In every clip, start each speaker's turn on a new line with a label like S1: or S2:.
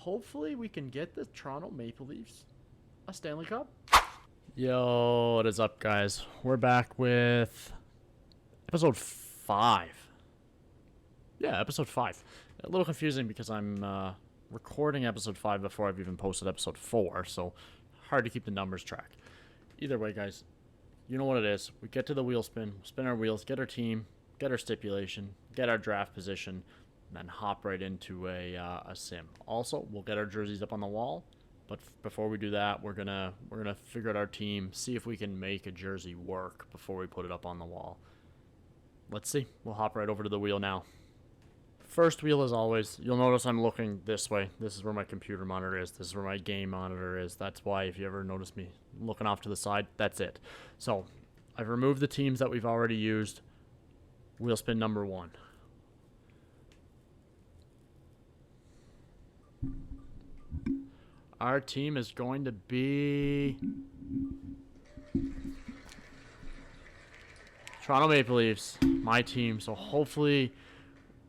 S1: hopefully we can get the Toronto Maple Leafs a Stanley Cup.
S2: Yo, what is up, guys? We're back with episode 5. Yeah, episode 5. A little confusing because I'm recording episode 5 before I've even posted episode 4, so hard to keep the numbers track. Either way, guys, you know what it is. We get to the wheel spin our wheels, get our team, get our stipulation, get our draft position, and then hop right into a sim. Also, we'll get our jerseys up on the wall. But before we do that, we're gonna figure out our team, see if we can make a jersey work before we put it up on the wall. Let's see. We'll hop right over to the wheel now. First wheel, as always, you'll notice I'm looking this way. This is where my computer monitor is. This is where my game monitor is. That's why if you ever notice me looking off to the side, that's it. So I've removed the teams that we've already used. Wheel spin number 1. Our team is going to be Toronto Maple Leafs, my team. So hopefully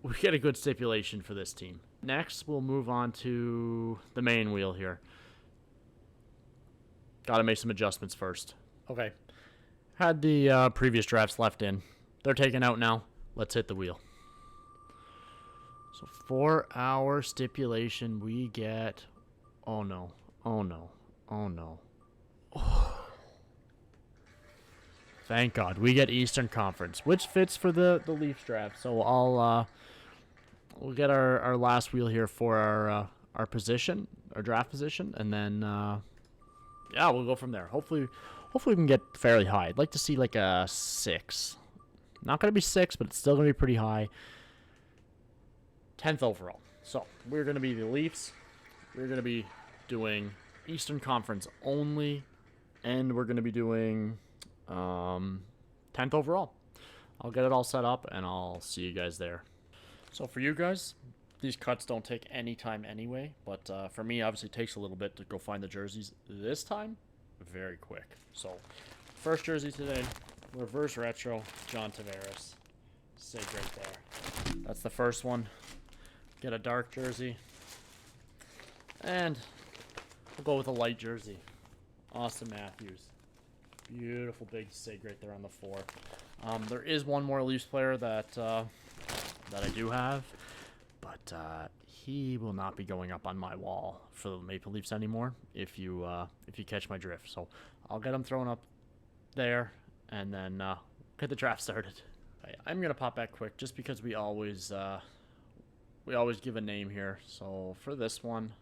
S2: we get a good stipulation for this team. Next, we'll move on to the main wheel here. Got to make some adjustments first. Okay. Had the previous drafts left in. They're taken out now. Let's hit the wheel. So for our stipulation, we get... Oh no. Oh no. Oh no. Oh. Thank God. We get Eastern Conference, which fits for the Leafs draft. So we'll get our last wheel here for our position, our draft position, and then yeah, we'll go from there. Hopefully we can get fairly high. I'd like to see like a 6. Not going to be 6, but it's still going to be pretty high. 10th overall. So we're going to be the Leafs. We're going to be doing Eastern Conference only, and we're going to be doing 10th overall. I'll get it all set up, and I'll see you guys there. So for you guys, these cuts don't take any time anyway, but for me, obviously, it takes a little bit to go find the jerseys. This time, very quick. So first jersey today, reverse retro, John Tavares. Sig right there. That's the first one. Get a dark jersey. And we'll go with a light jersey. Austin Matthews. Beautiful big sig right there on the 4. There is one more Leafs player that I do have, but he will not be going up on my wall for the Maple Leafs anymore if you catch my drift. So I'll get him thrown up there and then get the draft started. I'm gonna pop back quick just because we always give a name here. So for this one.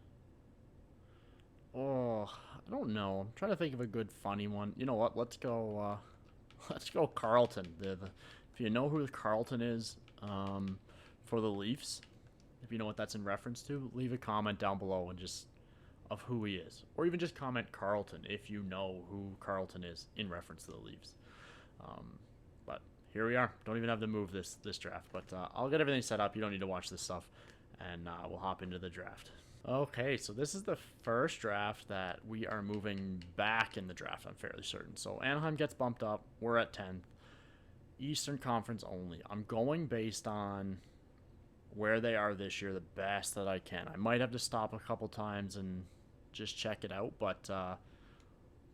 S2: Oh, I don't know. I'm trying to think of a good funny one. You know what? Let's go Carlton. If you know who Carlton is for the Leafs, if you know what that's in reference to, leave a comment down below and just of who he is. Or even just comment Carlton if you know who Carlton is in reference to the Leafs. But here we are. Don't even have to move this draft. But I'll get everything set up. You don't need to watch this stuff. And we'll hop into the draft. Okay, so this is the first draft that we are moving back in the draft, I'm fairly certain. So Anaheim gets bumped up. We're at 10th. Eastern Conference only. I'm going based on where they are this year, the best that I can. I might have to stop a couple times and just check it out, but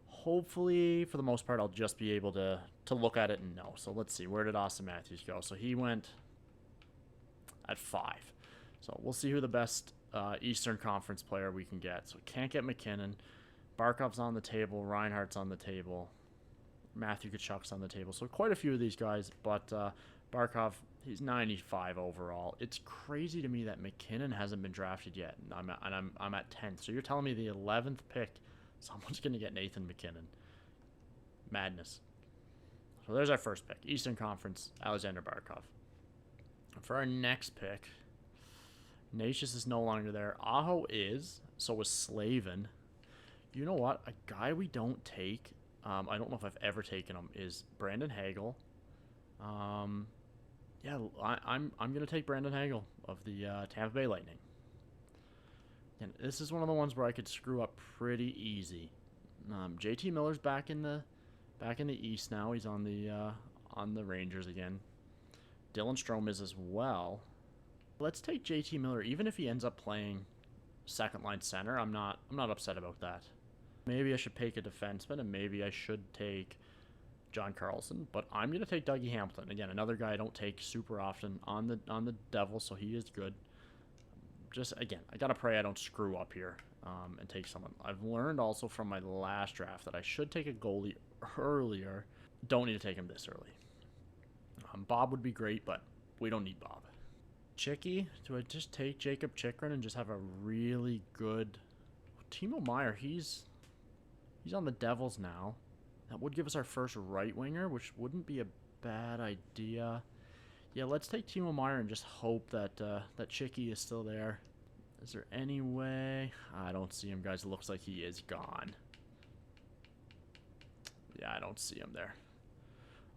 S2: hopefully, for the most part, I'll just be able to look at it and know. So let's see. Where did Austin Matthews go? So he went at 5. So we'll see who the best Eastern Conference player we can get. So can't get McKinnon. Barkov's on the table. Reinhardt's on the table. Matthew Tkachuk's on the table. So quite a few of these guys. But Barkov, he's 95 overall. It's crazy to me that McKinnon hasn't been drafted yet. And I'm at 10th. So you're telling me the 11th pick, someone's going to get Nathan McKinnon. Madness. So there's our first pick. Eastern Conference, Alexander Barkov. For our next pick... Natius is no longer there. Aho is. So was Slavin. You know what? A guy we don't take, I don't know if I've ever taken him, is Brandon Hagel. Yeah, I'm going to take Brandon Hagel of the Tampa Bay Lightning. And this is one of the ones where I could screw up pretty easy. JT Miller's back in the East now. He's on the Rangers again. Dylan Strome is as well. Let's take JT Miller, even if he ends up playing second line center, I'm not upset about that. Maybe I should take a defenseman, and maybe I should take John Carlson, but I'm gonna take Dougie Hamilton again. Another guy I don't take super often on the Devils, so he is good. Just again, I gotta pray I don't screw up here and take someone. I've learned also from my last draft that I should take a goalie earlier. Don't need to take him this early. Bob would be great, but we don't need Bob. Chicky, do I just take Jacob Chikrin and just have a really good Timo Meier? He's on the Devils now. That would give us our first right winger, which wouldn't be a bad idea. Yeah, let's take Timo Meier and just hope that that Chicky is still there. Is there any way? I don't see him, guys. It looks like he is gone. Yeah, I don't see him there.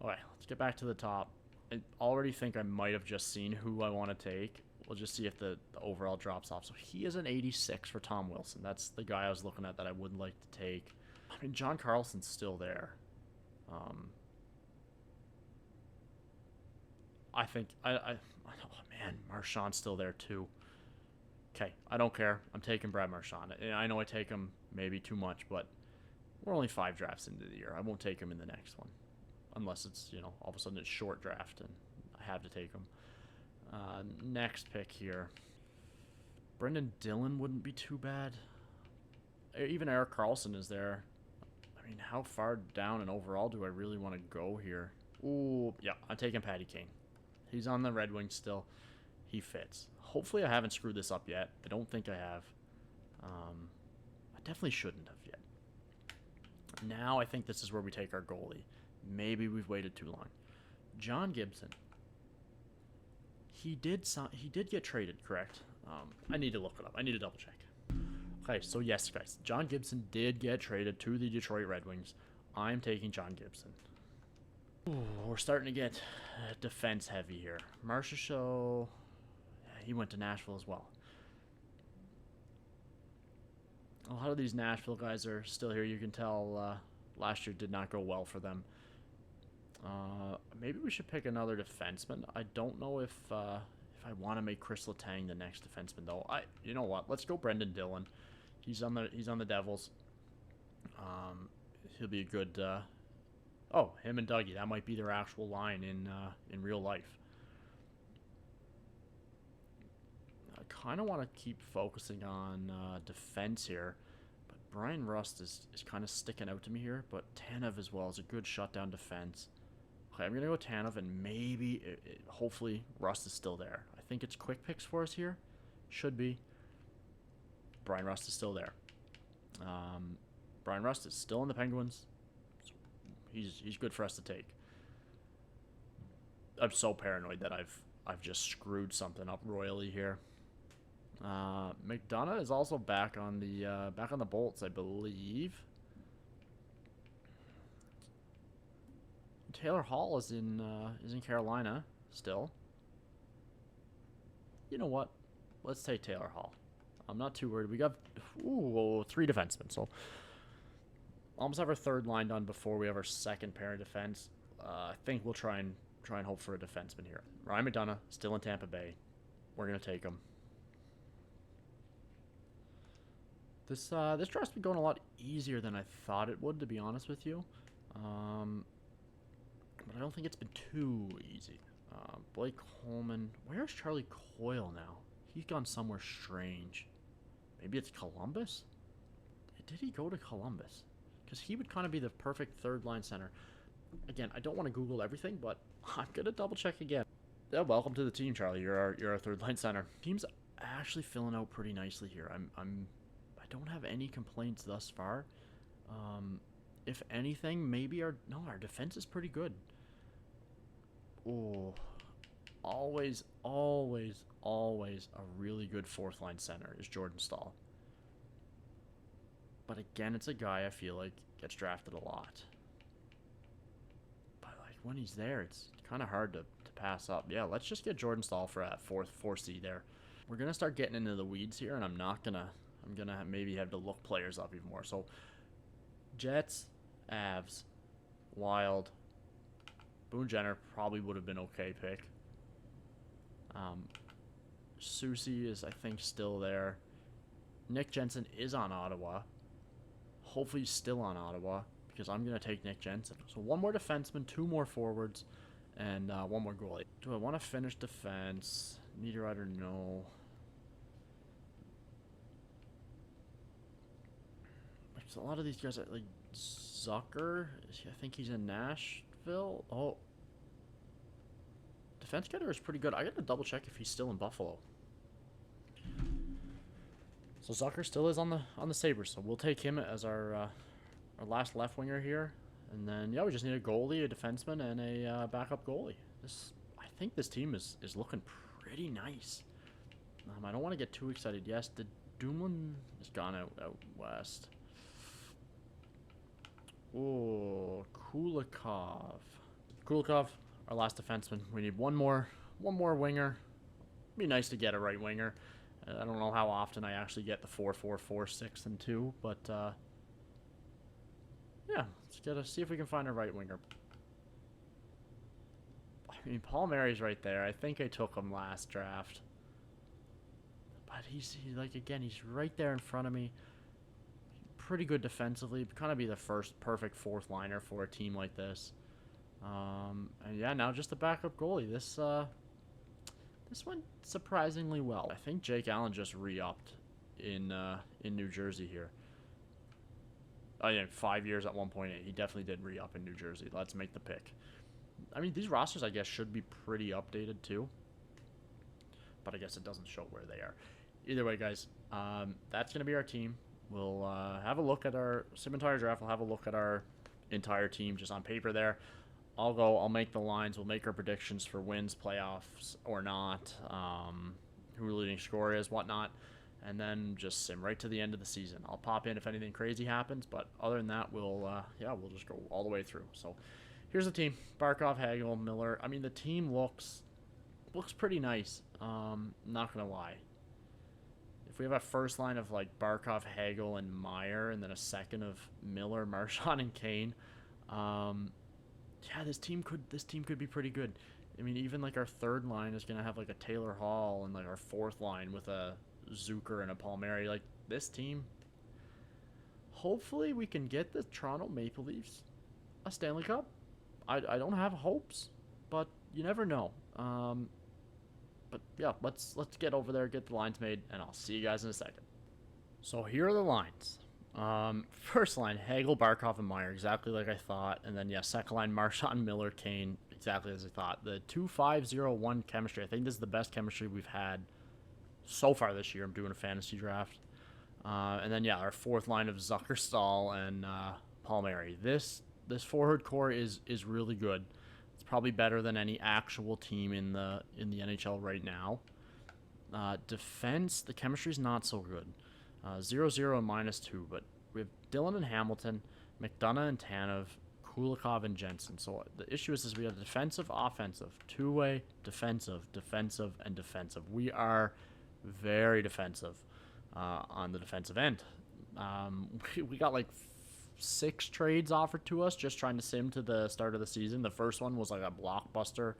S2: Okay, let's get back to the top. I already think I might have just seen who I want to take. We'll just see if the overall drops off. So he is an 86 for Tom Wilson. That's the guy I was looking at that I would like to take. I mean, John Carlson's still there. I think oh man, Marchand's still there too. Okay, I don't care. I'm taking Brad Marchand. I know I take him maybe too much, but we're only 5 drafts into the year. I won't take him in the next one, unless it's, you know, all of a sudden it's short draft and I have to take him. Next pick here, Brendan Dillon wouldn't be too bad. Even Erik Karlsson is there. I mean, how far down and overall do I really want to go here? Ooh, yeah, I'm taking Patty Kane. He's on the Red Wings still. He fits. Hopefully I haven't screwed this up yet. I don't think I have. I definitely shouldn't have yet. Now I think this is where we take our goalie. Maybe we've waited too long. John Gibson. He did get traded, correct? I need to look it up. I need to double check. Okay, so yes, guys. John Gibson did get traded to the Detroit Red Wings. I'm taking John Gibson. Ooh, we're starting to get defense heavy here. Marchand, he went to Nashville as well. A lot of these Nashville guys are still here. You can tell last year did not go well for them. Maybe we should pick another defenseman. I don't know if I want to make Chris Letang the next defenseman though. You know what? Let's go Brendan Dillon. He's on the Devils. He'll be a good. Oh, him and Dougie. That might be their actual line in real life. I kind of want to keep focusing on defense here, but Brian Rust is kind of sticking out to me here. But Tanev as well is a good shutdown defense. Okay, I'm gonna go Tanev, and maybe, hopefully, Rust is still there. I think it's quick picks for us here. Should be. Brian Rust is still there. Brian Rust is still in the Penguins. So he's good for us to take. I'm so paranoid that I've just screwed something up royally here. McDonough is also back on the Bolts, I believe. Taylor Hall is in Carolina still. You know what? Let's take Taylor Hall. I'm not too worried. We got 3 defensemen, so almost have our third line done before we have our second pair of defense. I think we'll try and hope for a defenseman here. Ryan McDonough still in Tampa Bay. We're gonna take him. This draft's been going a lot easier than I thought it would, to be honest with you. But I don't think it's been too easy. Blake Coleman. Where's Charlie Coyle now? He's gone somewhere strange. Maybe it's Columbus? Did he go to Columbus? Because he would kind of be the perfect third line center. Again, I don't want to Google everything, but I'm going to double check again. Yeah, welcome to the team, Charlie. You're our third line center. Team's actually filling out pretty nicely here. I don't have any complaints thus far. If anything, maybe our defense is pretty good. Oh, always a really good fourth line center is Jordan Staal. But again, it's a guy I feel like gets drafted a lot. But like when he's there, it's kind of hard to pass up. Yeah, let's just get Jordan Staal for that 4C there. We're gonna start getting into the weeds here, and I'm gonna maybe have to look players up even more. So Jets, Avs, Wild, Boone Jenner probably would have been okay pick. Susie is, I think, still there. Nick Jensen is on Ottawa. Hopefully he's still on Ottawa because I'm going to take Nick Jensen. So one more defenseman, two more forwards, and one more goalie. Do I want to finish defense? Niederreiter, no. A lot of these guys are like Zucker. I think he's in Nashville. Oh, defense getter is pretty good. I got to double check if he's still in Buffalo. So Zucker still is on the Sabres, so we'll take him as our last left winger here, and then yeah, we just need a goalie, a defenseman, and a backup goalie. I think this team is looking pretty nice. I don't want to get too excited. Yes, the Dumoulin is gone out west. Oh, Kulikov. Kulikov, our last defenseman. We need one more winger. It'd be nice to get a right winger. I don't know how often I actually get the 4-4-4, 6, and 2, but yeah, let's see if we can find a right winger. I mean, Paul Mary's right there. I think I took him last draft, but he's like, again, he's right there in front of me. Pretty good defensively, kind of be the first perfect fourth liner for a team like this. And yeah, now just the backup goalie. This went surprisingly well. I think Jake Allen just re-upped in New Jersey here. Oh yeah, 5 years at 1.8. He definitely did re-up in New Jersey. Let's make the pick. I mean, these rosters, I guess, should be pretty updated too, but I guess it doesn't show where they are. Either way, guys, that's gonna be our team. We'll have a look at our entire draft. We'll have a look at our entire team just on paper there. I'll make the lines. We'll make our predictions for wins, playoffs, or not, who the leading scorer is, whatnot, and then just sim right to the end of the season. I'll pop in if anything crazy happens, but other than that, we'll just go all the way through. So here's the team: Barkov, Hagel, Miller. I mean, the team looks pretty nice. Not gonna lie. If we have a first line of like Barkov, Hagel, and Meyer, and then a second of Miller, Marchand, and Kane, yeah, this team could be pretty good. I mean, even like our third line is gonna have like a Taylor Hall, and like our fourth line with a Zucker and a Palmieri. Like this team, hopefully we can get the Toronto Maple Leafs a Stanley Cup. I don't have hopes, but you never know. But yeah, let's get over there, get the lines made, and I'll see you guys in a second. So here are the lines. First line, Hagel, Barkov, and Meyer, exactly like I thought. And then, yeah, second line, Marchand, Miller, Kane, exactly as I thought. The 2-5-0-1 chemistry, I think this is the best chemistry we've had so far this year. I'm doing a fantasy draft. And then, yeah, our fourth line of Zucker, Stahl, and Palmieri. This forward core is really good. It's probably better than any actual team in the NHL right now. Defense, the chemistry's not so good. 0-0 and -2, but we have Dillon and Hamilton, McDonough and Tanev, Kulikov and Jensen. So the issue is we have defensive, offensive, two-way, defensive, and defensive. We are very defensive on the defensive end. We got like 6 trades offered to us just trying to sim to the start of the season. The first one was like a blockbuster.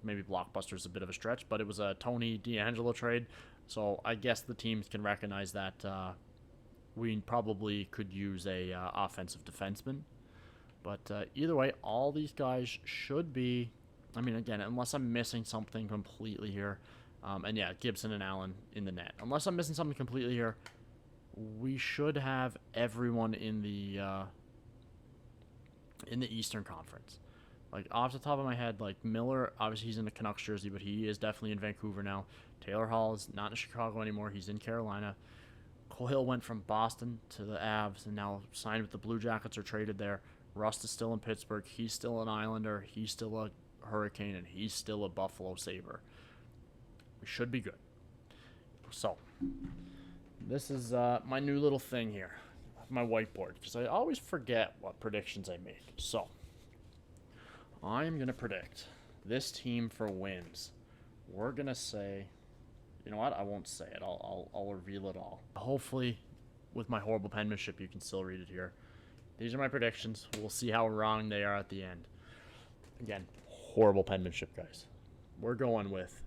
S2: Maybe blockbuster is a bit of a stretch, but it was a Tony DeAngelo trade. So I guess the teams can recognize that we probably could use a offensive defenseman. But either way, all these guys should be, I mean, again, unless I'm missing something completely here. And yeah, Gibson and Allen in the net. Unless I'm missing something completely here, we should have everyone in the Eastern Conference. Like, off the top of my head, like, Miller, obviously he's in the Canucks jersey, but he is definitely in Vancouver now. Taylor Hall is not in Chicago anymore. He's in Carolina. Cole Hill went from Boston to the Avs and now signed with the Blue Jackets or traded there. Rust is still in Pittsburgh. He's still an Islander. He's still a Hurricane, and he's still a Buffalo Sabre. We should be good. So, this is my new little thing here. My whiteboard, because I always forget what predictions I make. So, I'm going to predict this team for wins. We're going to say, you know what? I won't say it. I'll reveal it all. Hopefully, with my horrible penmanship, you can still read it here. These are my predictions. We'll see how wrong they are at the end. Again, horrible penmanship, guys. We're going with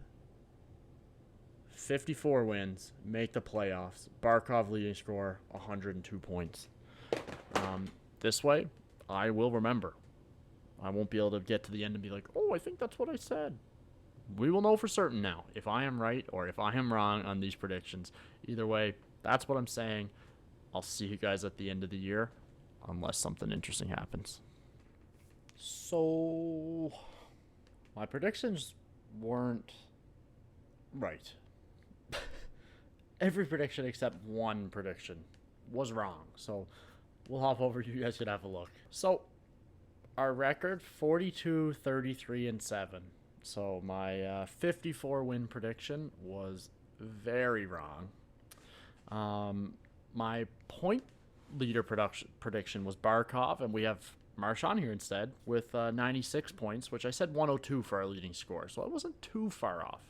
S2: 54 wins, make the playoffs. Barkov leading score, 102 points. This way, I will remember. I won't be able to get to the end and be like, oh, I think that's what I said. We will know for certain now if I am right or if I am wrong on these predictions. Either way, that's what I'm saying. I'll see you guys at the end of the year, unless something interesting happens. So, my predictions weren't right. Every prediction except one prediction was wrong. So, we'll hop over. You guys can have a look. So, our record 42, 33, and 7. So, my 54 win prediction was very wrong. My point leader prediction was Barkov, and we have Marchand here instead with 96 points, which I said 102 for our leading score, so I wasn't too far off.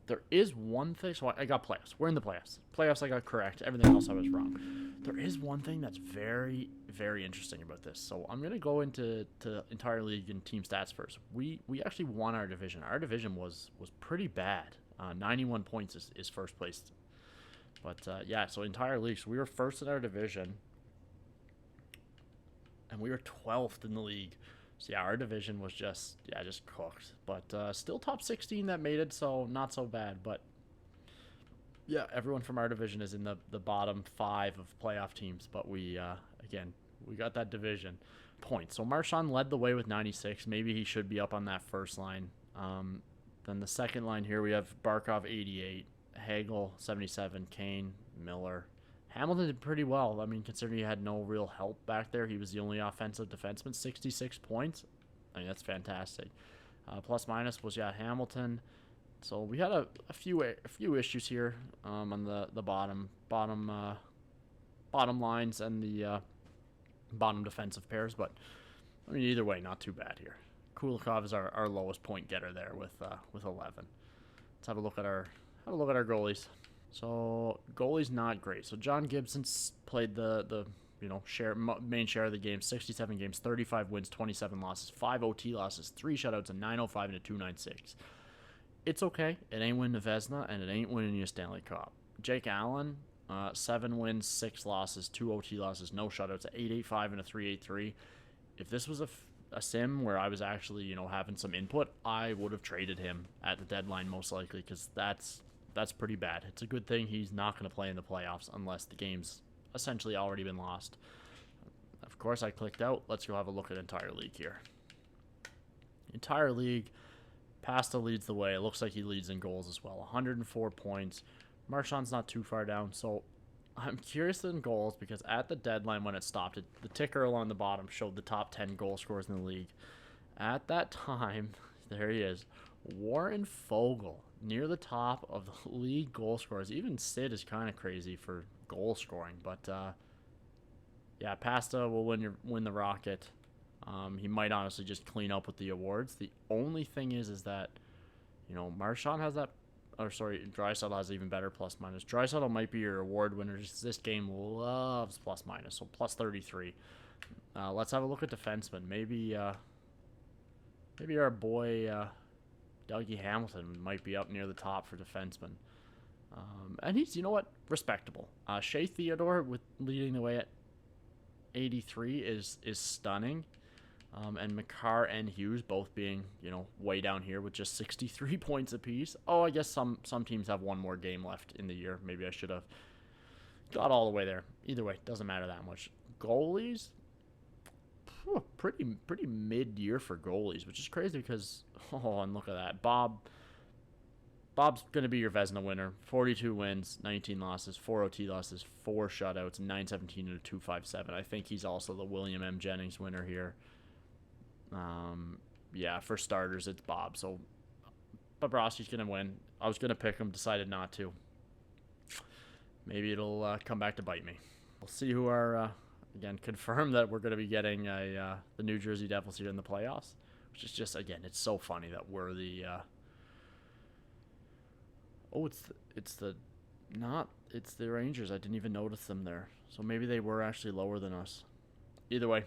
S2: There is one thing, so I got playoffs. We're in the playoffs. Playoffs I got correct. Everything else I was wrong. There is one thing that's very, very interesting about this. So I'm going to go into entire league and team stats first. We actually won our division. Our division was pretty bad. 91 points is first place. But, yeah, so entire league. So we were first in our division. And we were 12th in the league. So, yeah, our division was just cooked. But still top 16 that made it, so not so bad. But, yeah, everyone from our division is in the bottom 5 of playoff teams. But we, again, we got that division points. So Marchand led the way with 96. Maybe he should be up on that first line. Then the second line here, we have Barkov 88, Hagel 77, Kane, Miller. Hamilton did pretty well. I mean, considering he had no real help back there, he was the only offensive defenseman. 66 points. I mean, that's fantastic. Plus minus was Hamilton. So we had a few issues here on the bottom lines and the bottom defensive pairs, but I mean either way, not too bad here. Kulikov is our lowest point getter there with 11. Let's have a look at our goalies. So goalie's not great. So John Gibson's played the main share of the game, 67 games, 35 wins, 27 losses, 5 OT losses, 3 shutouts, a 905 and a 296. It's okay. It ain't winning the Vezina, and it ain't winning you a Stanley Cup. Jake Allen, 7 wins, 6 losses, 2 OT losses, no shutouts, a 885 and a 383. If this was a sim where I was actually having some input, I would have traded him at the deadline most likely, because that's pretty bad. It's a good thing he's not going to play in the playoffs unless the game's essentially already been lost. Of course, I clicked out. Let's go have a look at entire league here. Entire league, Pasta leads the way. It looks like he leads in goals as well. 104 points. Marchand's not too far down. So I'm curious in goals because at the deadline when it stopped, the ticker along the bottom showed the top 10 goal scorers in the league. At that time, there he is, Warren Fogle, near the top of the league goal scorers. Even Sid is kind of crazy for goal scoring. But, yeah, Pasta will win the Rocket. He might honestly just clean up with the awards. The only thing is that, Marchand has that, Draisaitl has even better plus minus. Draisaitl might be your award winner. This game loves plus minus, so plus 33. Let's have a look at defensemen. Maybe our boy Dougie Hamilton might be up near the top for defensemen. And he's, respectable. Shea Theodore with leading the way at 83 is stunning. And Makar and Hughes both being, way down here with just 63 points apiece. Oh, I guess some teams have one more game left in the year. Maybe I should have got all the way there. Either way, doesn't matter that much. Goalies, pretty mid-year for goalies, which is crazy because, and look at that. Bob's going to be your Vezina winner. 42 wins, 19 losses, 4 OT losses, 4 shutouts, 917 and a 257. I think he's also the William M. Jennings winner here. Yeah, for starters, it's Bob. So Bobrovsky's going to win. I was going to pick him, decided not to. Maybe it'll come back to bite me. We'll see who are, again, confirm that we're going to be getting the New Jersey Devils here in the playoffs, which is just, again, it's so funny that we're the... it's the Rangers. I didn't even notice them there. So maybe they were actually lower than us. Either way,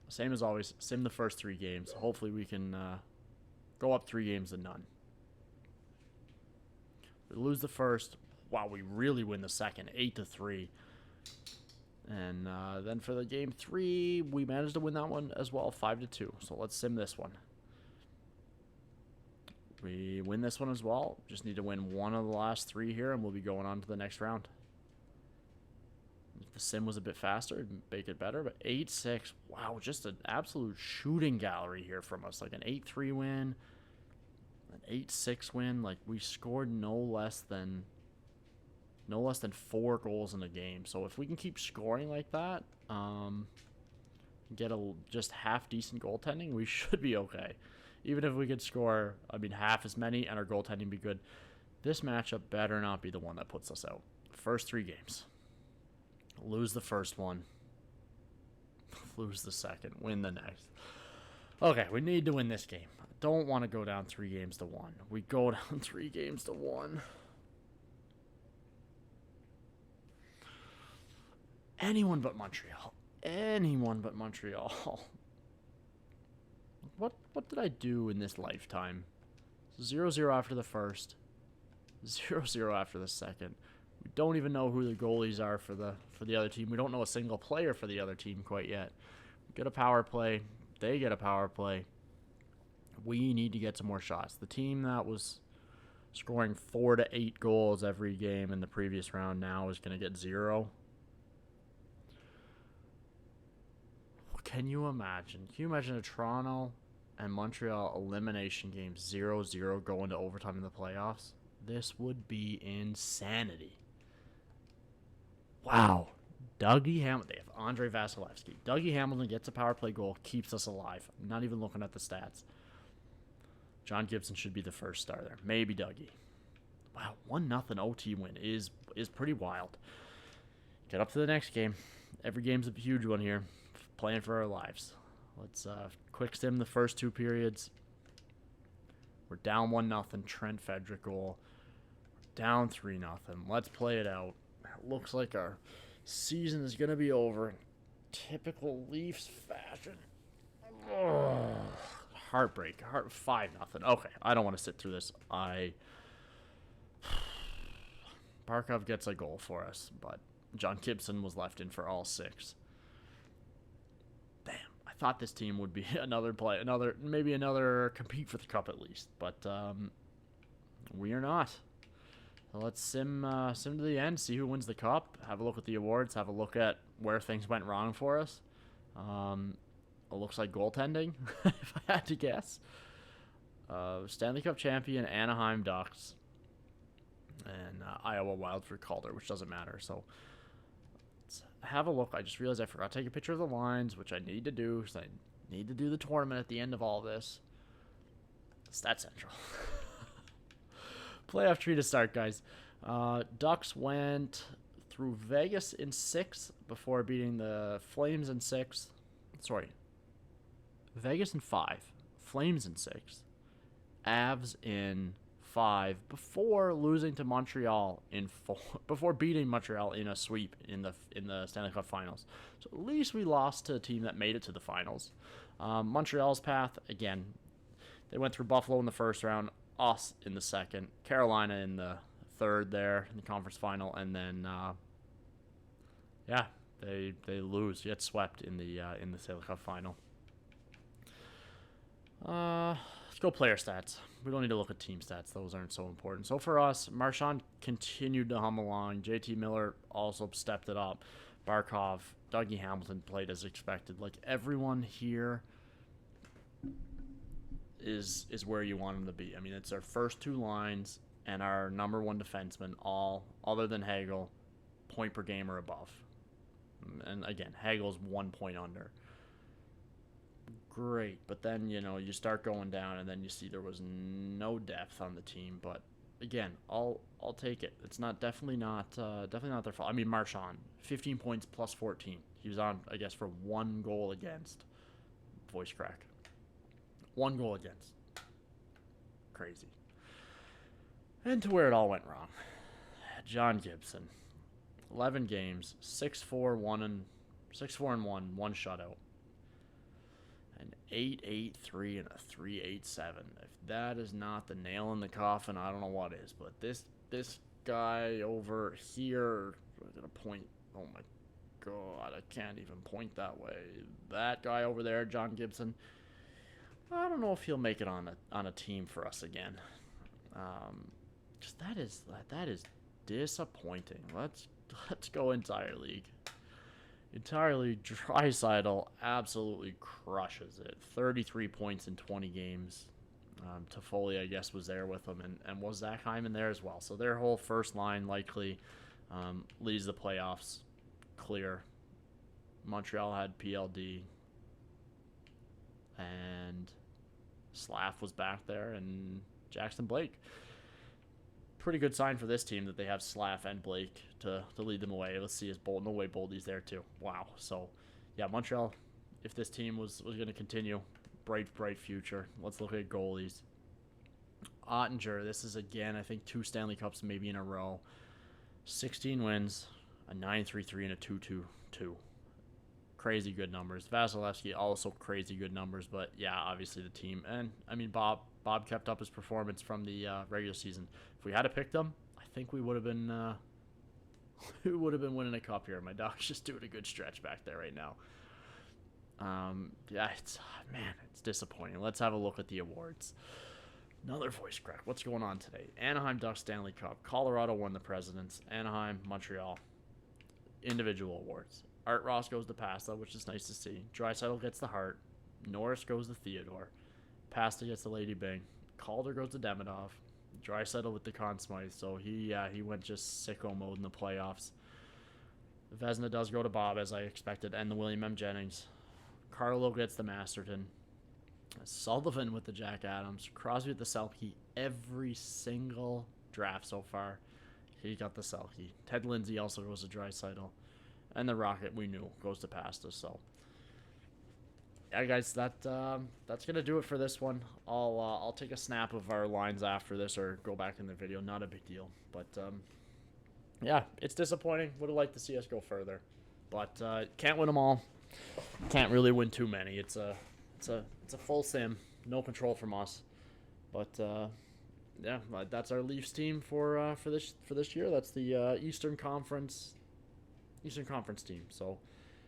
S2: same as always, sim the first 3 games. Hopefully we can go up 3 games to none. We lose the first. Wow, we really win the second, 8-3. And then for the game 3, we managed to win that one as well, 5-2. So let's sim this one. We win this one as well. Just need to win one of the last 3 here, and we'll be going on to the next round. If the sim was a bit faster, it'd make it better. But 8-6, wow, just an absolute shooting gallery here from us. Like an 8-3 win, an 8-6 win. Like we scored no less than 4 goals in a game. So if we can keep scoring like that, get a just half decent goaltending, we should be okay. Even if we could score, half as many and our goaltending be good, this matchup better not be the one that puts us out. First 3 games. Lose the first one. Lose the second. Win the next. Okay, we need to win this game. Don't want to go down 3-1. We go down 3-1. Anyone but Montreal. Anyone but Montreal. What did I do in this lifetime? 0-0 after the first. 0-0 after the second. We don't even know who the goalies are for the other team. We don't know a single player for the other team quite yet. We get a power play. They get a power play. We need to get some more shots. The team that was scoring 4 to 8 goals every game in the previous round now is going to get 0. Can you imagine? Can you imagine a Toronto and Montreal elimination game 0-0 going to overtime in the playoffs? This would be insanity. Wow. Dougie Hamilton. They have Andrei Vasilevsky. Dougie Hamilton gets a power play goal, keeps us alive. I'm not even looking at the stats. John Gibson should be the first star there. Maybe Dougie. Wow, 1-0 OT win is pretty wild. Get up to the next game. Every game's a huge one here. Playing for our lives. Let's quick sim the first 2 periods. We're down 1-0. Trent Fedrick goal. We're down 3-0. Let's play it out. It looks like our season is going to be over in typical Leafs fashion. Ugh. Heartbreak. 5-0. Okay, I don't want to sit through this. Barkov gets a goal for us, but John Gibson was left in for all 6. Damn, I thought this team would be another compete for the cup at least, but we are not. So let's sim to the end, see who wins the cup, have a look at the awards, have a look at where things went wrong for us. It looks like goaltending, if I had to guess. Stanley Cup champion Anaheim Ducks and Iowa Wild for Calder, which doesn't matter. So let's have a look. I just realized I forgot to take a picture of the lines, which I need to do because I need to do the tournament at the end of all this. Stat Central. Playoff tree to start, guys. Ducks went through Vegas in 6 before beating the Flames in 6. Sorry. Vegas in 5. Flames in 6. Avs in 5 before losing to Montreal in 4. Before beating Montreal in a sweep in the Stanley Cup Finals. So at least we lost to a team that made it to the finals. Montreal's path, again, they went through Buffalo in the first round, us in the second, Carolina in the third there in the conference final, and then they lose, get swept in the Stanley Cup final. Let's go player stats. We don't need to look at team stats; those aren't so important. So for us, Marchand continued to hum along. JT Miller also stepped it up. Barkov, Dougie Hamilton played as expected. Like everyone here is where you want them to be. I mean, it's our first 2 lines and our number 1 defenseman, all other than Hagel, point per game or above. And again, Hagel's 1 point under. Great, but then you start going down, and then you see there was no depth on the team. But again, I'll take it. It's definitely not their fault. I mean, Marchand, 15 points plus 14. He was on, I guess, for 1 goal against. Voice crack. 1 goal against. Crazy. And to where it all went wrong. John Gibson, 11 games, 6-4-1 and 6-4-1, 1 shutout. An 8.83 and a 3.87. If that is not the nail in the coffin, I don't know what is. But this this guy over here. I'm gonna point. Oh my god, I can't even point that way. That guy over there, John Gibson. I don't know if he'll make it on a team for us again. Just that is disappointing. Let's go entire league. Entire league, Draisaitl absolutely crushes it. 33 points in 20 games. Toffoli, I guess, was there with them, and was Zach Hyman there as well. So their whole first line likely leads the playoffs clear. Montreal had PLD, and Slav was back there, and Jackson Blake. Pretty good sign for this team that they have Slav and Blake to lead them away. Let's see, is Bold? No way, Boldy's there too. Wow. So, yeah, Montreal, if this team was going to continue, bright future. Let's look at goalies. Ottinger, this is again, I think 2 Stanley Cups maybe in a row. 16 wins, a 9.33 and a 2.22. Crazy good numbers. Vasilevsky also crazy good numbers, but yeah, obviously the team. And I mean, Bob kept up his performance from the regular season. If we had to pick them, I think we would have been winning a cup here. My dog's just doing a good stretch back there right now. Yeah, it's disappointing. Let's have a look at the awards. Another voice crack. What's going on today? Anaheim Ducks Stanley Cup. Colorado won the Presidents. Anaheim, Montreal. Individual awards. Art Ross goes to Pasta, which is nice to see. Draisaitl gets the Hart. Norris goes to Theodore. Pasta gets the Lady Bing. Calder goes to Demidov. Draisaitl with the Conn Smythe, so he went just sicko mode in the playoffs. Vezina does go to Bob, as I expected, and the William M. Jennings. Carlo gets the Masterton. Sullivan with the Jack Adams. Crosby with the Selke. Every single draft so far, he got the Selke. Ted Lindsay also goes to Draisaitl. And the Rocket, we knew, goes to Pasta, so... Yeah, guys, that's gonna do it for this one. I'll take a snap of our lines after this or go back in the video. Not a big deal, but yeah, it's disappointing. Would have liked to see us go further, but can't win them all. Can't really win too many. It's a full sim, no control from us. But yeah, that's our Leafs team for this year. That's the Eastern Conference team. So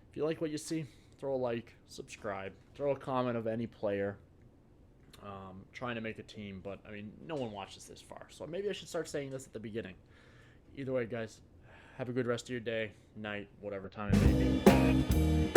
S2: if you like what you see, throw a like, subscribe, throw a comment of any player trying to make a team. But, I mean, no one watches this far. So maybe I should start saying this at the beginning. Either way, guys, have a good rest of your day, night, whatever time it may be.